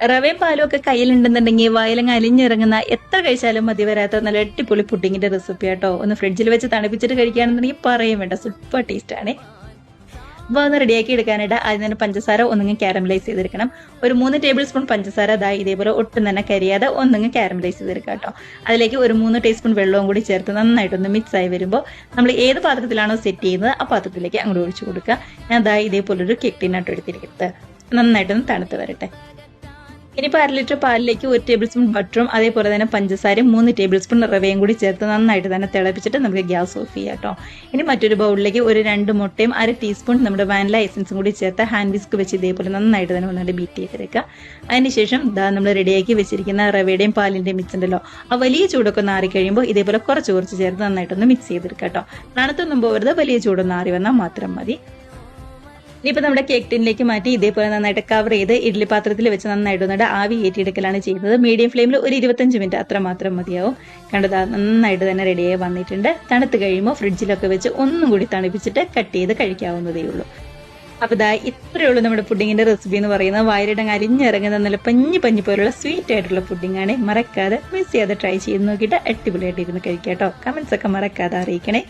റവയും പാലും ഒക്കെ കയ്യിലുണ്ടെന്നുണ്ടെങ്കിൽ വയലങ്ങ് അലിഞ്ഞിറങ്ങുന്ന എത്ര കഴിച്ചാലും മതി വരാത്ത നല്ല അടിപൊളി പുഡിങ്ങിന്റെ റെസിപ്പി ആട്ടോ. ഒന്ന് ഫ്രിഡ്ജിൽ വെച്ച് തണുപ്പിച്ചിട്ട് കഴിക്കുകയാണെന്നുണ്ടെങ്കിൽ പറയും വേണ്ട, സൂപ്പർ ടേസ്റ്റ് ആണ്. അപ്പോൾ ഒന്ന് റെഡിയാക്കി എടുക്കാനായിട്ട് ആദ്യം തന്നെ പഞ്ചസാര ഒന്നിങ്ങ് കാരമലൈസ് ചെയ്തെടുക്കണം. ഒരു 3 ടേബിൾ സ്പൂൺ പഞ്ചസാര ഇതേപോലെ ഒട്ടും തന്നെ കരിയാതെ ഒന്നിങ്ങ് കാരമലൈസ് ചെയ്തെടുക്കുക കേട്ടോ. അതിലേക്ക് ഒരു 3 ടീസ്പൂൺ വെള്ളവും കൂടി ചേർത്ത് നന്നായിട്ടൊന്ന് മിക്സ് ആയി വരുമ്പോൾ നമ്മൾ ഏത് പാത്രത്തിലാണോ സെറ്റ് ചെയ്യുന്നത് ആ പാത്രത്തിലേക്ക് അങ്ങോട്ട് ഒഴിച്ചു കൊടുക്കുക. ഞാൻ ഇതേപോലൊരു കേക്ക് ടിന്നായിട്ട് എടുത്തിരിക്കുന്നത്. നന്നായിട്ടൊന്ന് തണുത്ത് വരട്ടെ. ഇനിയിപ്പോൾ 1/2 ലിറ്റർ പാലിലേക്ക് 1 ടേബിൾ സ്പൂൺ ബട്ടറും അതേപോലെ തന്നെ പഞ്ചസാരയും 3 ടേബിൾ സ്പൂൺ റവയും കൂടി ചേർത്ത് നന്നായിട്ട് തന്നെ തിളപ്പിച്ചിട്ട് നമുക്ക് ഗ്യാസ് ഓഫ് ചെയ്യാം കേട്ടോ. ഇനി മറ്റൊരു ബൗളിലേക്ക് ഒരു 2 മുട്ടയും 1/2 ടീസ്പൂൺ നമ്മുടെ വാനില എസൻസും കൂടി ചേർത്ത് ഹാൻഡ് വിസ്ക് വെച്ച് ഇതേപോലെ നന്നായിട്ട് തന്നെ ഒന്നുകൂടി ബീറ്റ് ചെയ്തെടുക്കുക. അതിനുശേഷം നമ്മൾ റെഡിയാക്കി വെച്ചിരിക്കുന്ന റവയുടെയും പാലിൻ്റെയും മിക്സ് ഉണ്ടല്ലോ, ആ വലിയ ചൂടൊക്കെ ഒന്ന് ആറി കഴിയുമ്പോൾ ഇതേപോലെ കുറച്ച് ചേർത്ത് നന്നായിട്ടൊന്ന് മിക്സ് ചെയ്തെടുക്കുക കേട്ടോ. തണുത്തൊന്നും പോകരുത്, വലിയ ചൂടൊന്ന് ആറി വന്നാൽ മാത്രം മതി. ഇനിയിപ്പോൾ നമ്മുടെ കേക്ക് ടിന്നിലേക്ക് മാറ്റി ഇതേപോലെ നന്നായിട്ട് കവർ ചെയ്ത് ഇഡ്ഡലി പാത്രത്തിൽ വെച്ച് നന്നായിട്ട് വന്നിട്ട് ആവി കയറ്റിയെടുക്കലാണ് ചെയ്യുന്നത്. മീഡിയം ഫ്ലെയിമിൽ ഒരു 25 മിനിറ്റ് അത്ര മാത്രം മതിയാവും. കണ്ടതാ നന്നായിട്ട് തന്നെ റെഡിയായി വന്നിട്ടുണ്ട്. തണുത്ത് കഴിയുമ്പോൾ ഫ്രിഡ്ജിലൊക്കെ വെച്ച് ഒന്നും കൂടി തണുപ്പിച്ചിട്ട് കട്ട് ചെയ്ത് കഴിക്കാവുന്നതേ ഉള്ളൂ. അപ്പോൾ ഇത്രയേ ഉള്ളൂ നമ്മുടെ പുഡിങ്ങിന്റെ റെസിപ്പി എന്ന് പറയുന്നത്. വയറിടങ്ങ് അരിഞ്ഞിറങ്ങുന്ന നല്ല പഞ്ഞി പോലുള്ള സ്വീറ്റ് ആയിട്ടുള്ള പുഡിംഗ് ആണ്. മറക്കാതെ മിസ് ചെയ്യാതെ ട്രൈ ചെയ്ത് നോക്കിയിട്ട് അടിപൊളിയായിട്ട് ഇരുന്ന് കഴിക്കാം കേട്ടോ. കമന്റ്സ് ഒക്കെ മറക്കാതെ അറിയിക്കണേ.